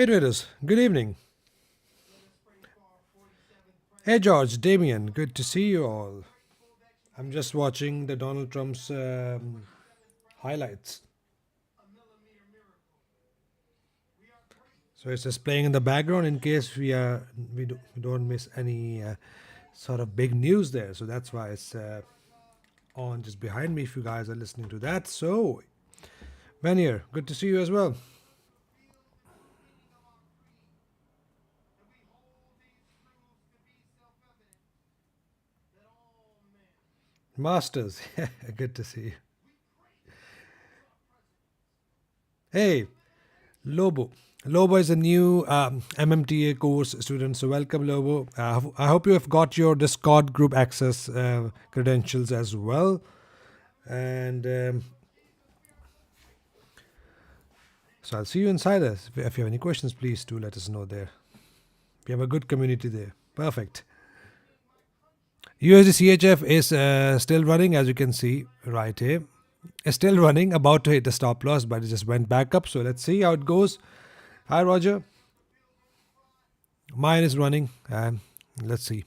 Hey traders, good evening. Hey George, Damien, good to see you all. I'm just watching the Donald Trump's highlights. So it's just playing in the background in case we don't miss any sort of big news there. So that's why it's on just behind me if you guys are listening to that. So Ben here, good to see you as well. Masters, good to see you. Hey, Lobo. Lobo is a new MMTA course student, so welcome, Lobo. I hope you have got your Discord group access credentials as well. And so I'll see you inside us. If you have any questions, please do let us know there. We have a good community there. Perfect. USD CHF is still running, as you can see right here. It's still running, about to hit the stop loss, but it just went back up. So let's see how it goes. Hi, Roger. Mine is running, and let's see.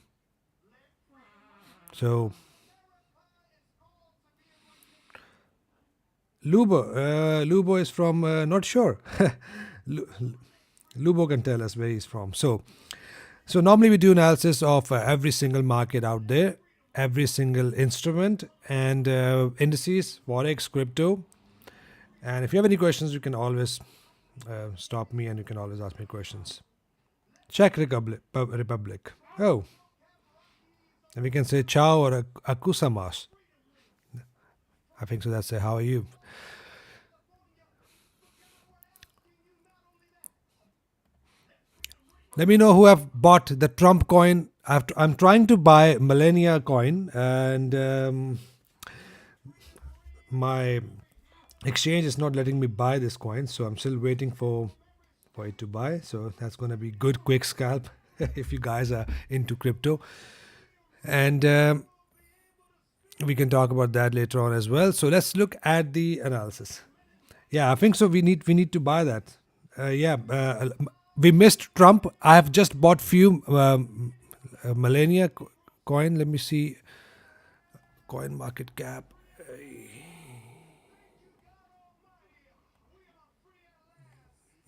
So Lubo is from not sure. Lubo can tell us where he's from. So normally we do analysis of every single market out there, every single instrument, and indices, forex, crypto. And if you have any questions, you can always stop me, and you can always ask me questions. Czech Republic. Oh, and we can say ciao or akusamas. I think so. That's it. How are you? Let me know who have bought the Trump coin. I'm trying to buy Millennia coin, and my exchange is not letting me buy this coin, so I'm still waiting for it to buy. So that's going to be good, quick scalp if you guys are into crypto, and we can talk about that later on as well. So let's look at the analysis. Yeah, I think so. We need to buy that. We missed Trump. I have just bought few Millennia coin. Let me see. Coin market cap.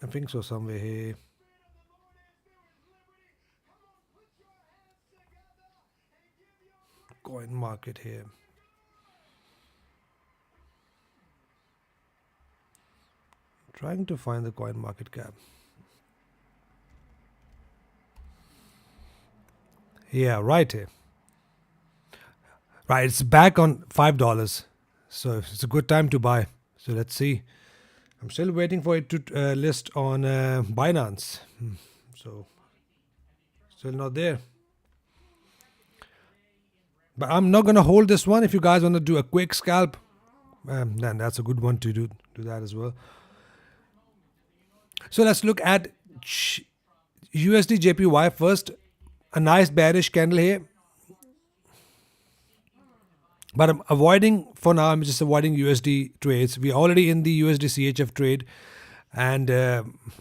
I think so, somewhere here. Coin market here. Trying to find the coin market cap. Yeah, right here. Right, it's back on $5. So it's a good time to buy. So let's see. I'm still waiting for it to list on Binance. So still not there. But I'm not going to hold this one. If you guys want to do a quick scalp, then that's a good one to do that as well. So let's look at USD JPY first. A nice bearish candle here. But I'm avoiding, for now, I'm just avoiding USD trades. We're already in the USD CHF trade. And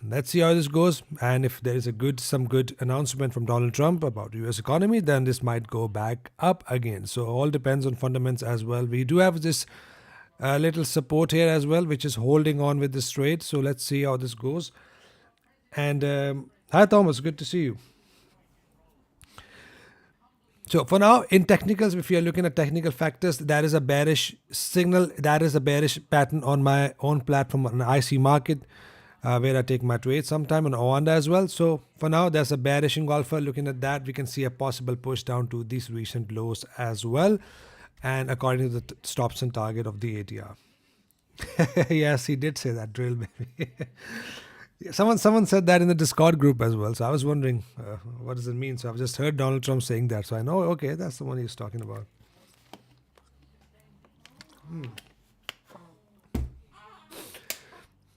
let's see how this goes. And if there is some good announcement from Donald Trump about the US economy, then this might go back up again. So all depends on fundamentals as well. We do have this little support here as well, which is holding on with this trade. So let's see how this goes. And hi, Thomas. Good to see you. So for now, in technicals, if you're looking at technical factors, that is a bearish signal. That is a bearish pattern on my own platform on IC market, where I take my trade sometime on Oanda as well. So for now, there's a bearish engulfer. Looking at that, we can see a possible push down to these recent lows as well. And according to the stops and target of the ATR. Yes, he did say that, drill baby. Someone said that in the Discord group as well. So I was wondering, what does it mean? So I've just heard Donald Trump saying that. So I know, okay, that's the one he's talking about.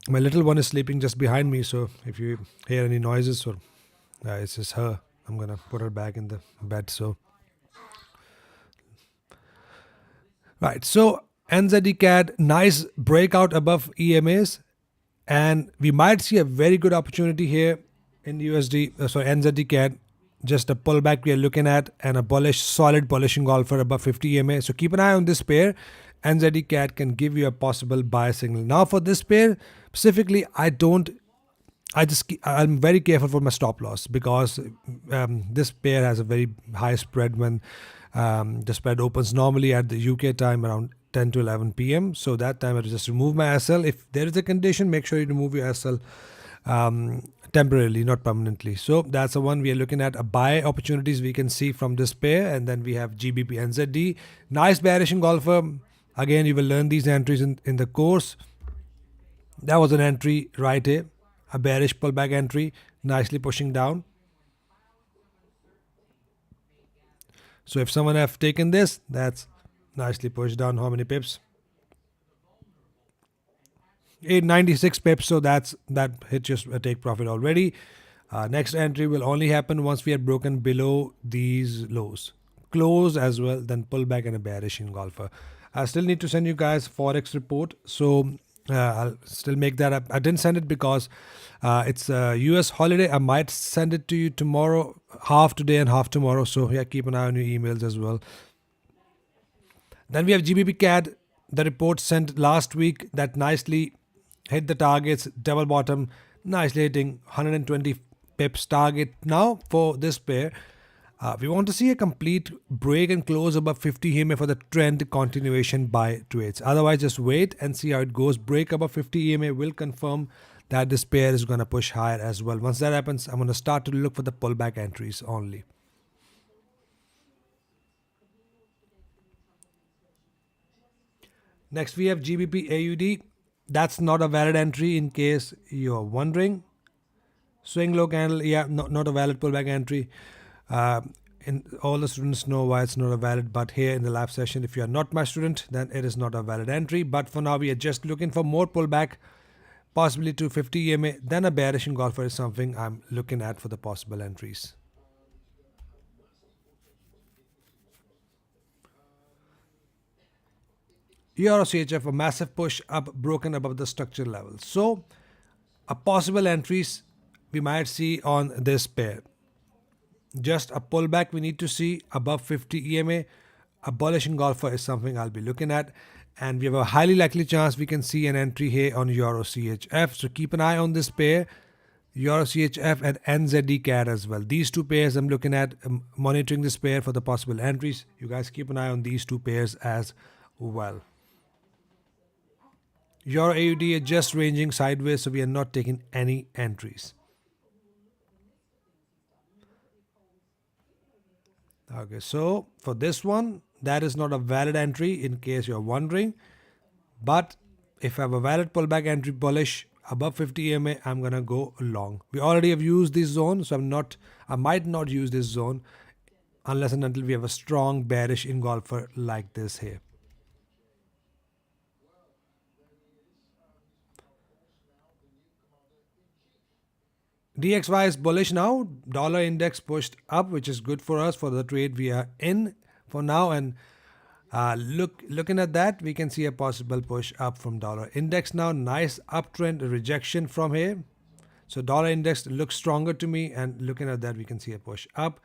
My little one is sleeping just behind me. So if you hear any noises, or it's just her, I'm going to put her back in the bed. So, right. So NZD CAD, nice breakout above EMAs. And we might see a very good opportunity here in USD, sorry, NZD CAD. Just a pullback we are looking at, and a bullish, solid bullish engulfer above 50 EMA. So keep an eye on this pair. NZD CAD can give you a possible buy signal. Now for this pair specifically, I'm very careful for my stop loss, because this pair has a very high spread when the spread opens normally at the UK time around 10 to 11 p.m. So that time I just remove my SL. If there is a condition, make sure you remove your SL temporarily, not permanently. So that's the one we are looking at. A buy opportunities we can see from this pair. And then we have GBP NZD. Nice bearish engulfer. Again, you will learn these entries in the course. That was an entry right here. A bearish pullback entry, nicely pushing down. So if someone have taken this, that's nicely pushed down. How many pips? 896 pips. So that hit just a take profit already. Next entry will only happen once we are broken below these lows. Close as well, then pull back and a bearish engulfer. I still need to send you guys forex report. So I'll still make that up. I didn't send it because it's a US holiday. I might send it to you tomorrow, half today and half tomorrow. So yeah, keep an eye on your emails as well. Then we have GBP CAD, the report sent last week that nicely hit the targets, double bottom, nicely hitting 120 pips target. Now for this pair, we want to see a complete break and close above 50 EMA for the trend continuation by trades. Otherwise, just wait and see how it goes. Break above 50 EMA will confirm that this pair is going to push higher as well. Once that happens, I'm going to start to look for the pullback entries only. Next, we have GBP AUD. That's not a valid entry in case you're wondering. Swing low candle, yeah, not a valid pullback entry. And all the students know why it's not a valid, but here in the live session, if you are not my student, then it is not a valid entry. But for now, we are just looking for more pullback, possibly to 50 EMA. Then a bearish engulfer is something I'm looking at for the possible entries. Euro CHF, a massive push up, broken above the structure level. So a possible entries we might see on this pair. Just a pullback we need to see above 50 EMA. A bullish engulfer is something I'll be looking at. And we have a highly likely chance we can see an entry here on Euro CHF. So keep an eye on this pair, Euro CHF and NZD CAD as well. These two pairs I'm looking at, monitoring this pair for the possible entries. You guys keep an eye on these two pairs as well. Euro AUD is just ranging sideways, so we are not taking any entries. Okay, so for this one, that is not a valid entry in case you're wondering. But if I have a valid pullback entry bullish above 50 EMA, I'm gonna go long. We already have used this zone, so I might not use this zone unless and until we have a strong bearish engulfer like this here. DXY is bullish now. Dollar index pushed up, which is good for us for the trade we are in for now. And looking at that, we can see a possible push up from dollar index now. Nice uptrend rejection from here. So dollar index looks stronger to me, and looking at that, we can see a push up.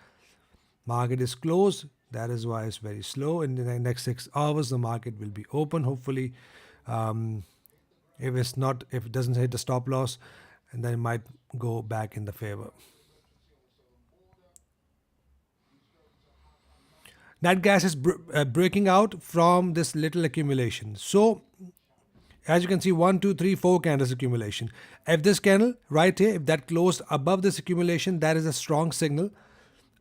Market is closed. That is why it's very slow. In the next 6 hours, the market will be open. Hopefully, if it doesn't hit the stop loss, and then it might go back in the favor. Nat gas is breaking out from this little accumulation. So as you can see, 1, 2, 3, 4 candles accumulation. If this candle right here, if that closed above this accumulation, that is a strong signal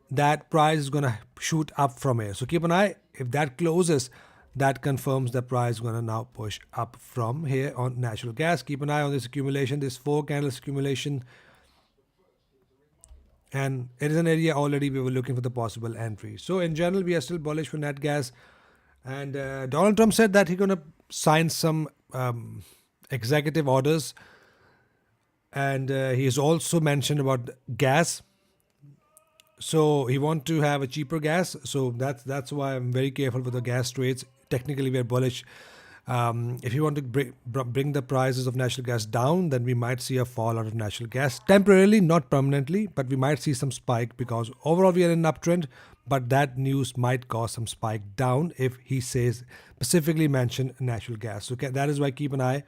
that price is going to shoot up from here. So keep an eye. If that closes, that confirms the price is going to now push up from here on natural gas. Keep an eye on this accumulation, this 4 candles accumulation. And it is an area already we were looking for the possible entry. So in general, we are still bullish for nat gas. And Donald Trump said that he's going to sign some executive orders. And he has also mentioned about gas. So he wants to have a cheaper gas. So that's why I'm very careful with the gas trades. Technically, we're bullish If you want to bring the prices of natural gas down, then we might see a fall out of natural gas temporarily, not permanently, but we might see some spike because overall we are in an uptrend. But that news might cause some spike down if he says specifically mention natural gas. So that is why keep an eye.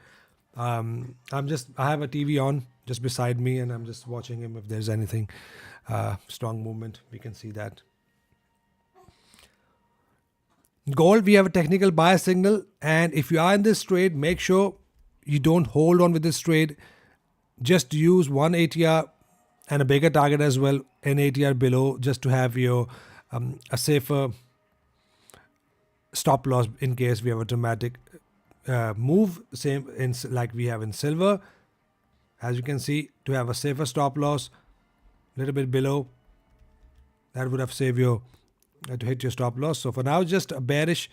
I have a TV on just beside me, and I'm just watching him. If there's anything strong movement, we can see that. Gold, we have a technical buy signal, and if you are in this trade, make sure you don't hold on with this trade. Just use one ATR and a bigger target as well, an ATR below, just to have your a safer stop loss in case we have a dramatic move. Same in like we have in silver, as you can see, to have a safer stop loss, a little bit below. That would have saved you to hit your stop loss. So for now, just a bearish,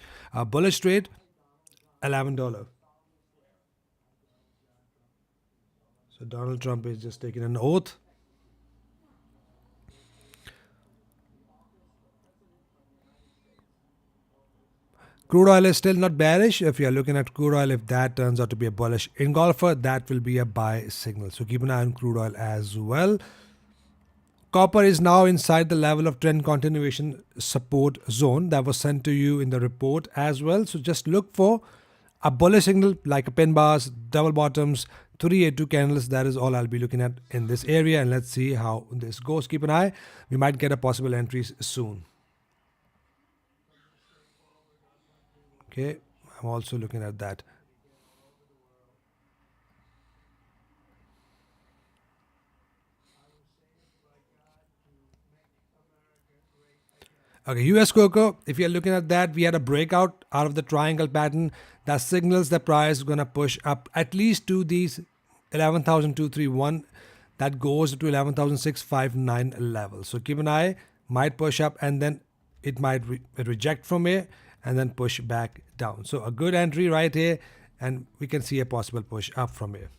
bullish trade, $11. So Donald Trump is just taking an oath. Crude oil is still not bearish. If you are looking at crude oil, if that turns out to be a bullish engulfer, that will be a buy signal. So keep an eye on crude oil as well. Copper is now inside the level of trend continuation support zone that was sent to you in the report as well. So just look for a bullish signal like a pin bars, double bottoms, 382 candles. That is all I'll be looking at in this area. And let's see how this goes. Keep an eye. We might get a possible entries soon. Okay, I'm also looking at that. Okay, US cocoa, if you're looking at that, we had a breakout out of the triangle pattern that signals the price is going to push up at least to these 11,231. That goes to 11,659 level. So keep an eye, might push up and then it might reject from here and then push back down. So a good entry right here, and we can see a possible push up from here.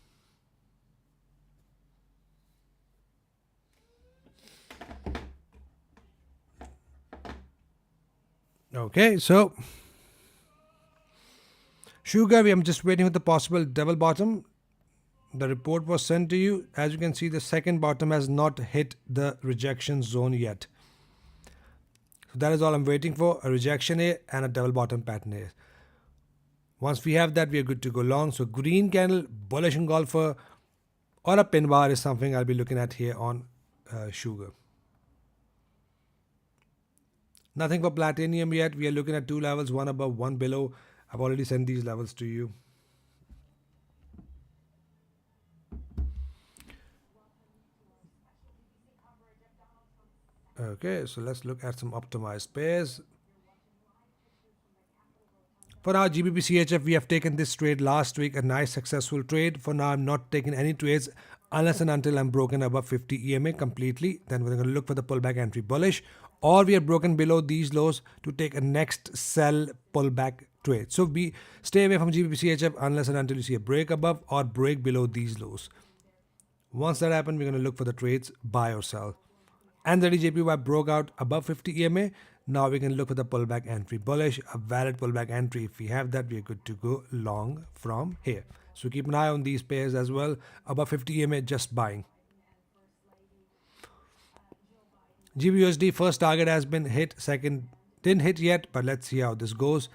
Okay, so sugar, I'm just waiting for the possible double bottom. The report was sent to you. As you can see, the second bottom has not hit the rejection zone yet. So that is all I'm waiting for, a rejection here and a double bottom pattern here. Once we have that, we are good to go long. So green candle, bullish engulfer, or a pin bar is something I'll be looking at here on sugar. Nothing for platinum yet. We are looking at two levels, one above, one below. I've already sent these levels to you. Okay, so let's look at some optimized pairs. For now, GBP CHF, we have taken this trade last week, a nice successful trade. For now, I'm not taking any trades unless and until I'm broken above 50 EMA completely. Then we're going to look for the pullback entry bullish, or we are broken below these lows to take a next sell pullback trade. So we stay away from GBP CHF unless and until you see a break above or break below these lows. Once that happens, we're going to look for the trades buy or sell. And the JPY broke out above 50 EMA. Now we can look for the pullback entry bullish, a valid pullback entry. If we have that, we are good to go long from here. So keep an eye on these pairs as well. Above 50 EMA, just buying. GBUSD first target has been hit, second didn't hit yet, but let's see how this goes.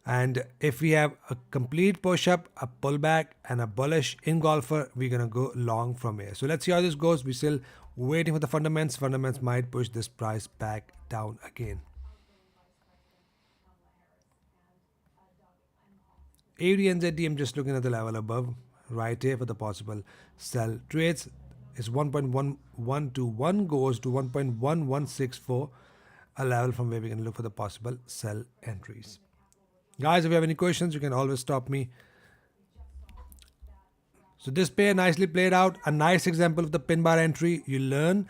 And if we have a complete push up, a pullback, and a bullish engulfer, we're gonna go long from here. So let's see how this goes. We're still waiting for the fundamentals. Fundamentals might push this price back down again. AUD I'm just looking at the level above right here for the possible sell trades. Is 1.1121 goes to 1.1164, a level from where we can look for the possible sell entries. Guys, if you have any questions, you can always stop me. So this pair nicely played out. A nice example of the pin bar entry you learn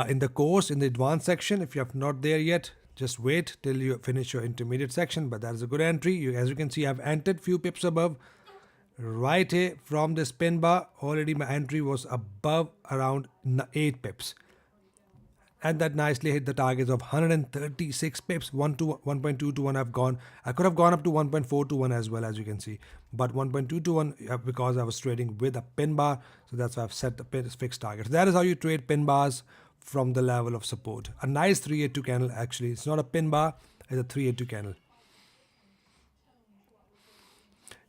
in the course, in the advanced section. If you have not there yet, just wait till you finish your intermediate section. But that is a good entry. As you can see, I've entered few pips above. Right here from this pin bar, already my entry was above around 8 pips. and that nicely hit the targets of 136 pips. 1 to 1.2 to 1 I've gone. I could have gone up to 1.4 to 1 as well, as you can see, but 1.2 to 1 because I was trading with a pin bar, so that's why I've set the fixed target. That is how you trade pin bars from the level of support. A nice 382 candle, actually. It's not a pin bar, it's a 382 candle.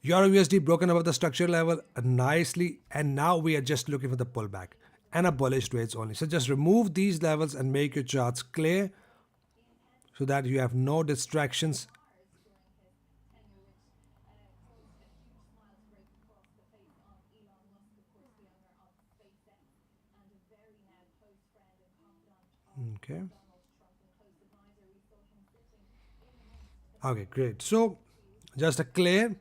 Euro USD broken above the structure level nicely, and now we are just looking for the pullback and a bullish trades only. So just remove these levels and make your charts clear so that you have no distractions. Okay. Okay, great. So just a clear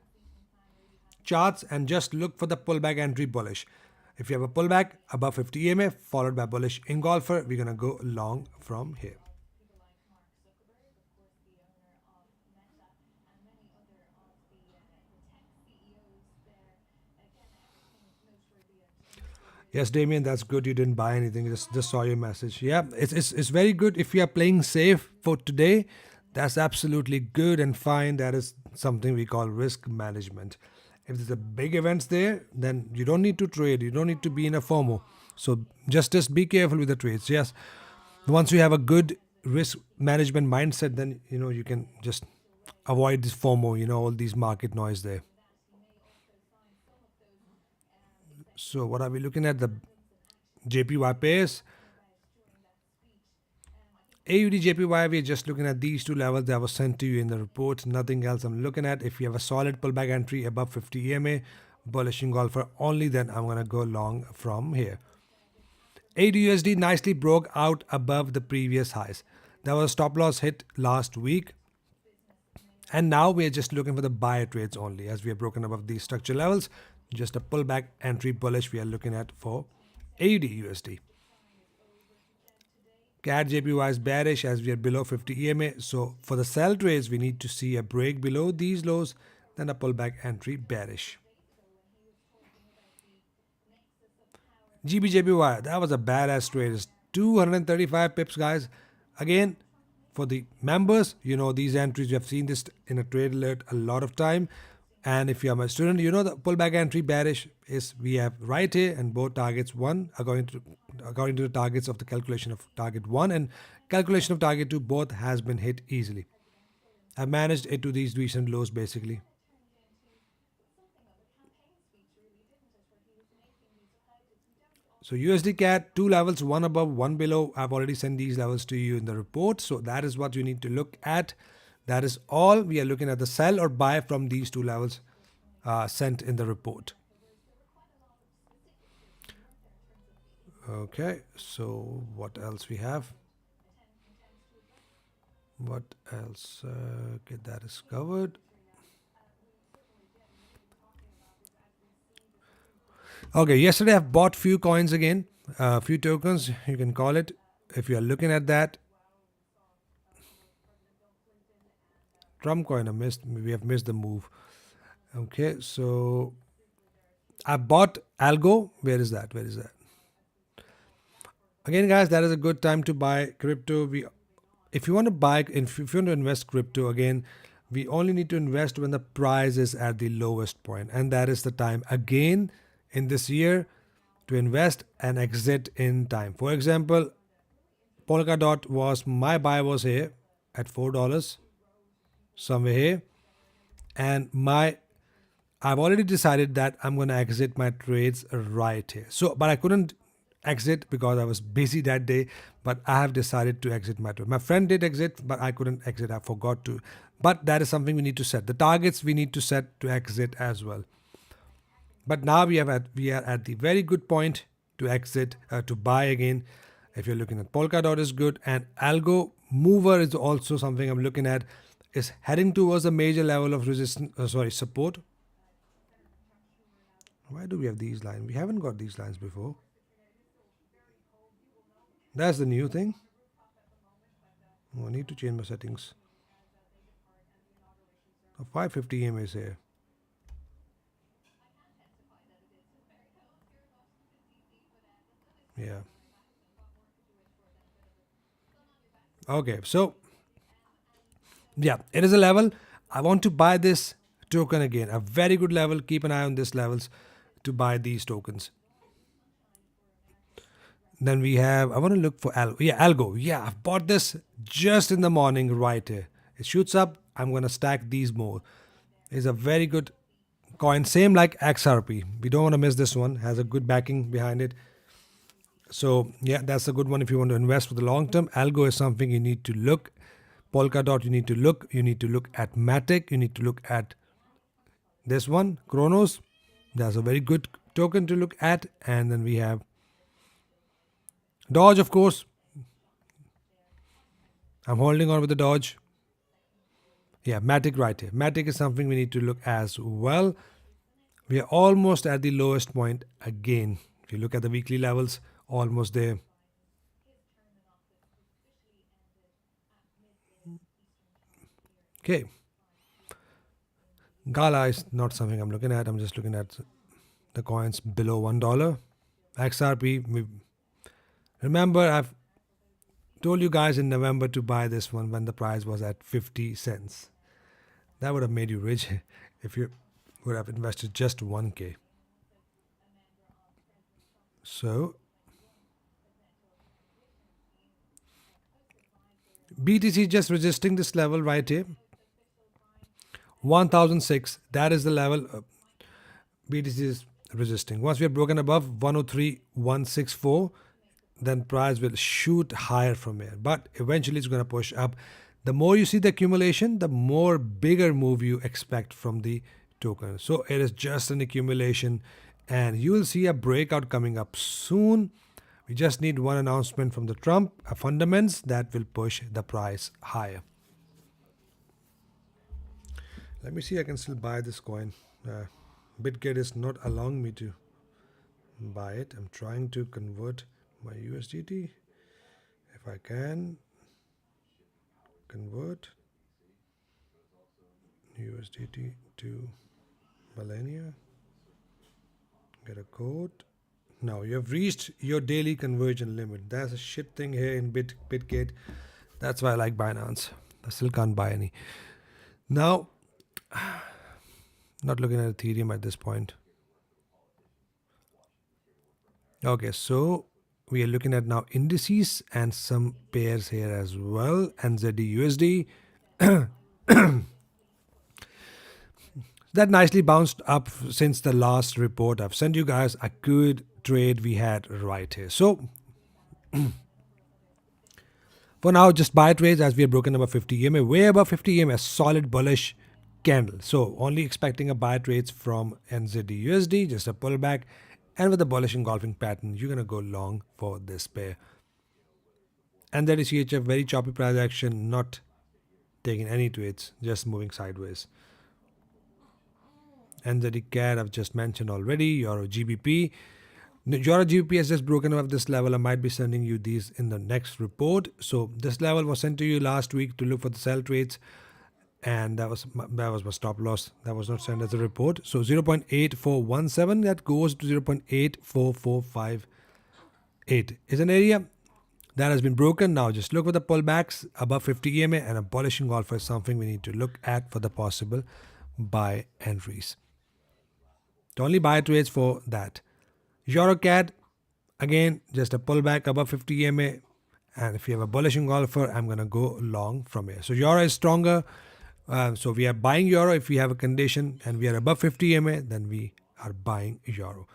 charts and just look for the pullback entry bullish. If you have a pullback above 50 EMA followed by bullish engulfer, we're gonna go long from here. Yes, Damien, that's good. You didn't buy anything. Just saw your message. Yeah, it's very good. If you are playing safe for today, that's absolutely good and fine. That is something we call risk management. If there's a big events there, then you don't need to trade. You don't need to be in a FOMO. So just be careful with the trades. Yes, once you have a good risk management mindset, then you can just avoid this FOMO. All these market noise there. So what are we looking at? The JPY pairs. AUD JPY, we're just looking at these two levels that was sent to you in the report. Nothing else I'm looking at. If you have a solid pullback entry above 50 EMA, bullish engulfer only, then I'm going to go long from here. AUD USD nicely broke out above the previous highs. There was a stop loss hit last week. And now we're just looking for the buy trades only, as we have broken above these structure levels. Just a pullback entry bullish we are looking at for AUD USD. CAD JPY is bearish as we are below 50 EMA. So for the sell trades, we need to see a break below these lows, then a pullback entry bearish. GBJPY, that was a badass trade. It's 235 pips, guys. Again, for the members, these entries, you have seen this in a trade alert a lot of time. And if you are my student, the pullback entry bearish is we have right here, and both targets one according to the targets of the calculation of target one and calculation of target two, both has been hit easily. I managed it to these recent lows basically. So USD CAD, two levels, one above, one below. I've already sent these levels to you in the report. So that is what you need to look at. That is all. We are looking at the sell or buy from these two levels sent in the report. Okay, so what else we have? What else? Okay, that is covered. Okay, yesterday I've bought few coins again, few tokens, you can call it. If you are looking at that, Trump coin, we have missed the move. Okay, so I bought Algo. Where is that? Again, guys, that is a good time to buy crypto. If you want to buy, if you want to invest crypto, again, we only need to invest when the price is at the lowest point, and that is the time again in this year to invest and exit in time. For example, Polkadot was my buy was here at $4 somewhere here, and I've already decided that I'm going to exit my trades right here. So, but I couldn't exit because I was busy that day, but I have decided to exit my trade. My friend did exit, but I couldn't exit. I forgot to. But that is something we need to set. The targets we need to set to exit as well. But now we are at the very good point to exit, to buy again. If you're looking at Polkadot is good, and Algo mover is also something I'm looking at. Is heading towards a major level of support. Why do we have these lines? We haven't got these lines before. That's the new thing. Oh, I need to change my settings. 550 EMA is here. Yeah. Okay, so yeah, it is a level. I want to buy this token again. A very good level. Keep an eye on this levels to buy these tokens. Then we have, I want to look for Algo. Yeah, Algo. Yeah, I've bought this just in the morning right here. It shoots up. I'm going to stack these more. It's a very good coin. Same like XRP. We don't want to miss this one. Has a good backing behind it. So yeah, that's a good one if you want to invest for the long term. Algo is something you need to look. Polkadot, you need to look. You need to look at Matic. You need to look at this one, Kronos. That's a very good token to look at. And then we have Dodge, of course. I'm holding on with the Dodge. Yeah, Matic right here. Matic is something we need to look as well. We are almost at the lowest point again. If you look at the weekly levels, almost there. Okay. Gala is not something I'm looking at. I'm just looking at the coins below $1. XRP, remember I've told you guys in November to buy this one when the price was at 50 cents. That would have made you rich if you would have invested just 1K. So BTC just resisting this level right here. 1006, that is the level BTC is resisting. Once we have broken above 103,164, then price will shoot higher from here. But eventually it's going to push up. The more you see the accumulation, the more bigger move you expect from the token. So it is just an accumulation and you will see a breakout coming up soon. We just need one announcement from the Trump, a fundamentals that will push the price higher. Let me see, I can still buy this coin. BitGet is not allowing me to buy it. I'm trying to convert my USDT. If I can convert USDT to millennia, get a code. Now you have reached your daily conversion limit. That's a shit thing here in BitGet. That's why I like Binance. I still can't buy any. Now, not looking at Ethereum at this point. Okay, so we are looking at now indices and some pairs here as well. NZD USD. That nicely bounced up since the last report. I've sent you guys a good trade we had right here. So for now, just buy trades as we are broken above 50 EMA, way above 50 EMA, solid bullish candle. So only expecting a buy trades from NZD USD, just a pullback, and with a bullish engulfing pattern, you're gonna go long for this pair. And that is CHF, very choppy price action, not taking any trades, just moving sideways. NZD CAD I've just mentioned already. Euro GBP. Euro GBP has just broken above this level. I might be sending you these in the next report. So this level was sent to you last week to look for the sell trades, and that was my stop loss. That was not sent as a report. So 0.8417 that goes to 0.84458 is an area that has been broken. Now just look for the pullbacks above 50 EMA, and a bullish engulfer is something we need to look at for the possible buy entries. Only buy trades for that. EuroCAD, again, just a pullback above 50 EMA. And if you have a bullish engulfer, I'm going to go long from here. So Euro is stronger. So we are buying Euro if we have a condition and we are above 50 EMA, then we are buying Euro.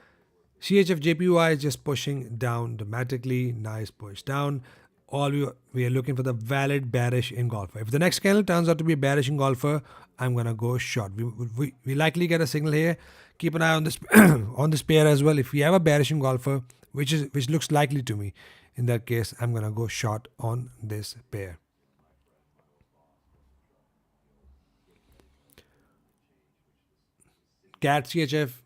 CHF JPY is just pushing down dramatically. Nice push down. We are looking for the valid bearish engulfer. If the next candle turns out to be a bearish engulfer, I'm gonna go short. We likely get a signal here. Keep an eye on this on this pair as well. If we have a bearish engulfer, which looks likely to me, in that case, I'm gonna go short on this pair. CAD CHF,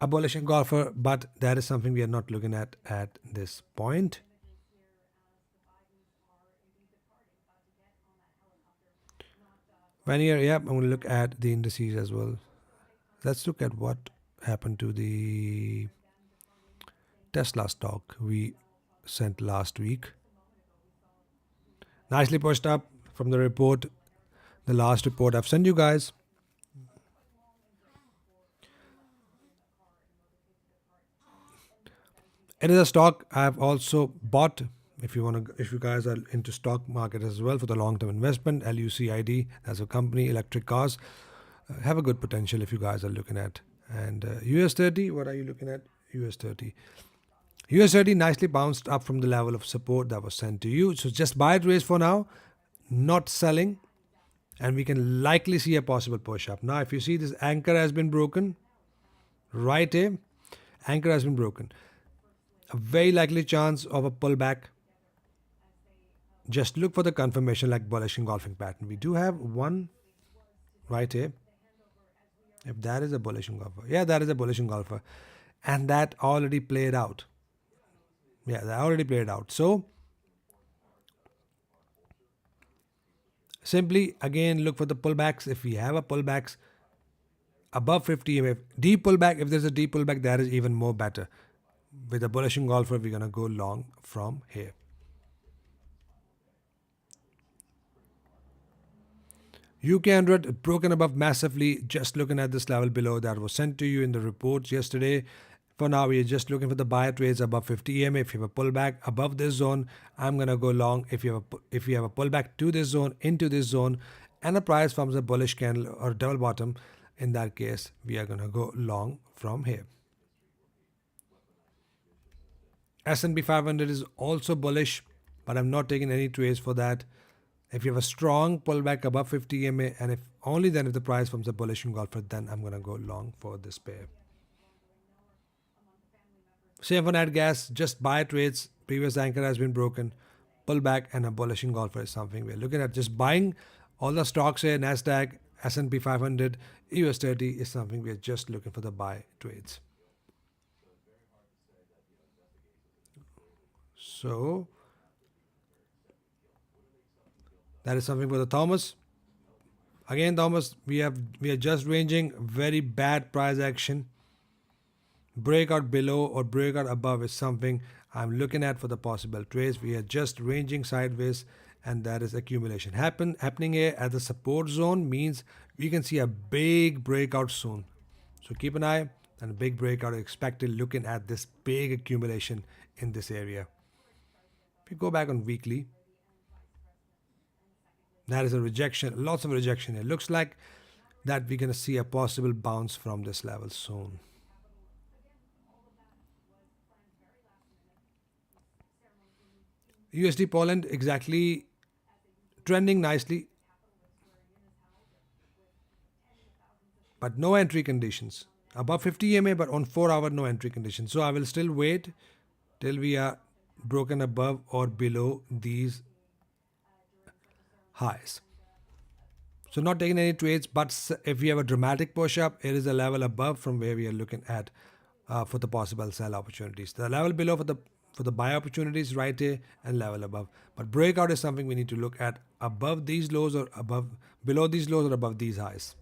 a bullish engulfer, but that is something we are not looking at this point. One year, yeah, I'm going to look at the indices as well. Let's look at what happened to the Tesla stock we sent last week. Nicely pushed up from the report, the last report I've sent you guys. It is a stock I've also bought. If you guys are into stock market as well for the long-term investment, LUCID, that's a company, electric cars, have a good potential if you guys are looking at. And US 30, what are you looking at? US 30. US 30 nicely bounced up from the level of support that was sent to you. So just buy it raise for now, not selling, and we can likely see a possible push up. Now, if you see this anchor has been broken, right here, anchor has been broken. A very likely chance of a pullback. Just look for the confirmation like bullish engulfing pattern. We do have one right here. If that is a bullish engulfer. Yeah, that is a bullish engulfer. And that already played out. Yeah, that already played out. So, simply, again, look for the pullbacks. If we have a pullbacks above 50 EMA, deep pullback, if there's a deep pullback, that is even more better. With a bullish engulfer, we're going to go long from here. UK 100 broken above massively, just looking at this level below that was sent to you in the reports yesterday. For now, we are just looking for the buy trades above 50 EMA. If you have a pullback above this zone, I'm going to go long. If you have a pullback to this zone, into this zone, and a price forms a bullish candle or double bottom, in that case, we are going to go long from here. S&P 500 is also bullish, but I'm not taking any trades for that. If you have a strong pullback above 50 EMA, and if only then if the price forms a bullish engulfer, then I'm going to go long for this pair. Same for nat gas, just buy trades. Previous anchor has been broken. Pullback and a bullish engulfer is something we're looking at. Just buying all the stocks here, Nasdaq, S&P 500, US 30 is something we're just looking for the buy trades. So that is something for the Thomas. Again, Thomas, we are just ranging very bad price action. Breakout below or breakout above is something I'm looking at for the possible trades. We are just ranging sideways, and that is accumulation happening here at the support zone, means we can see a big breakout soon. So keep an eye, and a big breakout expected looking at this big accumulation in this area. If you go back on weekly, that is a rejection, lots of rejection. It looks like that we're going to see a possible bounce from this level soon. USD Poland exactly trending nicely, but no entry conditions. Above 50 EMA, but on 4 hour no entry conditions. So I will still wait till we are broken above or below these highs. So not taking any trades, but if we have a dramatic push up, it is a level above from where we are looking at for the possible sell opportunities. The level below for the buy opportunities right here, and level above. But breakout is something we need to look at above these lows or below these lows or above these highs.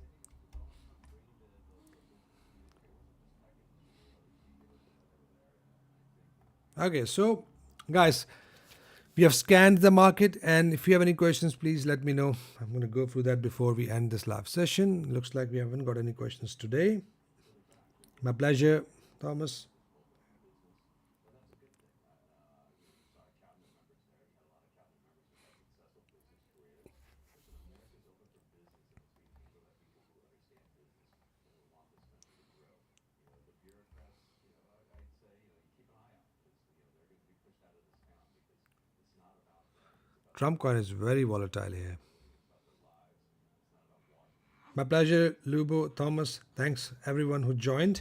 Okay, so guys, we have scanned the market, and if you have any questions, please let me know. I'm going to go through that before we end this live session. Looks like we haven't got any questions today. My pleasure, Thomas. Trump coin is very volatile here. My pleasure, Lubo, Thomas. Thanks everyone who joined.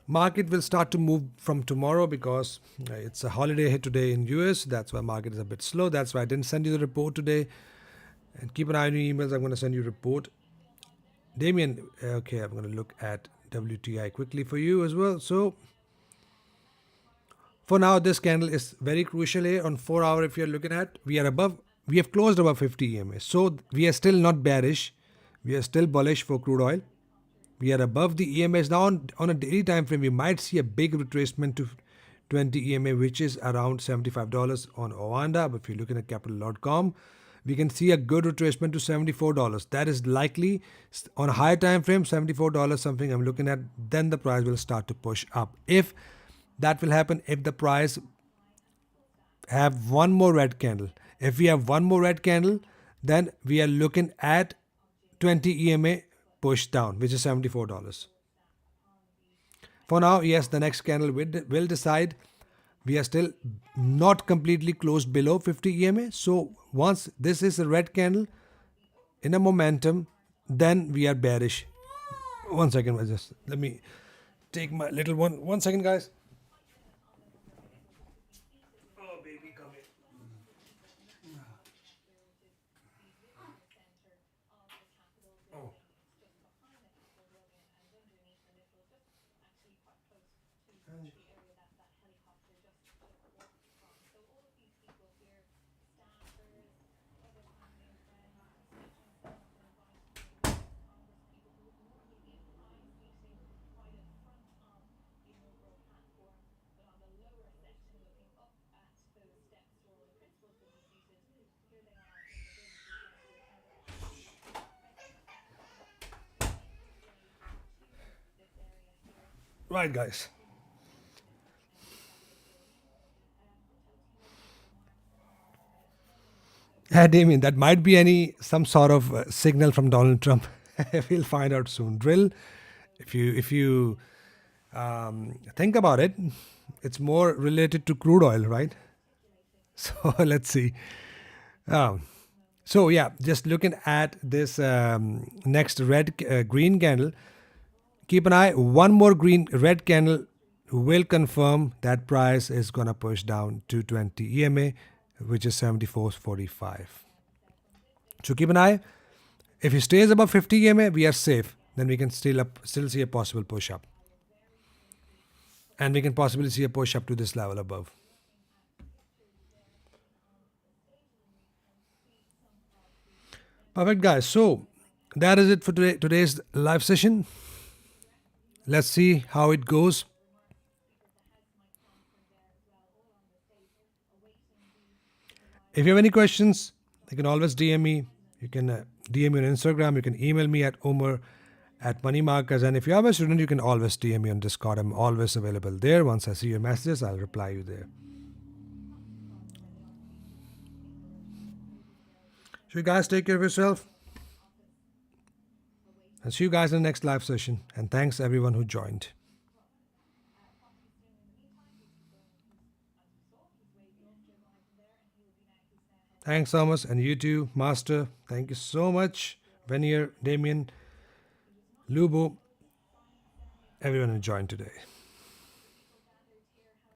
Market will start to move from tomorrow because it's a holiday here today in US. That's why market is a bit slow. That's why I didn't send you the report today. And keep an eye on your emails. I'm going to send you a report. Damien, okay, I'm going to look at WTI quickly for you as well. So for now, this candle is very crucial here on 4 hour. If you're looking at, we have closed above 50 EMA. So we are still not bearish. We are still bullish for crude oil. We are above the EMAs now. On a daily time frame, we might see a big retracement 20 EMA, which is around $75 on Ovanda. But if you're looking at capital.com, we can see a good retracement to $74. That is likely on a higher time frame, $74 something I'm looking at. Then the price will start to push up. If that will happen, if the price have one more red candle. If we have one more red candle, then we are looking at 20 EMA push down, which is $74. For now, yes, the next candle will decide. We are still not completely closed below 50 EMA. So once this is a red candle in a momentum, then we are bearish. 1 second, just let me take my little one. 1 second, guys. Oh, baby, come here. Oh. Right, guys. Damien, that might be some sort of signal from Donald Trump. We'll find out soon. Drill, if you think about it, it's more related to crude oil, right? So let's see. Um, so yeah, just looking at this next green candle. Keep an eye. One more red candle will confirm that price is gonna push down to 20 EMA, which is 74.45. So keep an eye. If it stays above 50 EMA, we are safe. Then we can still see a possible push up, and we can possibly see a push up to this level above. Perfect, guys. So that is it for today's live session. Let's see how it goes. If you have any questions, you can always DM me. You can DM me on Instagram. You can email me at Umar@moneymarkers. And if you are a student, you can always DM me on Discord. I'm always available there. Once I see your messages, I'll reply you there. So you guys take care of yourself. And see you guys in the next live session. And thanks everyone who joined. Thanks, Thomas, and you too, Master. Thank you so much. Venier, Damien, Lubo, everyone who joined today.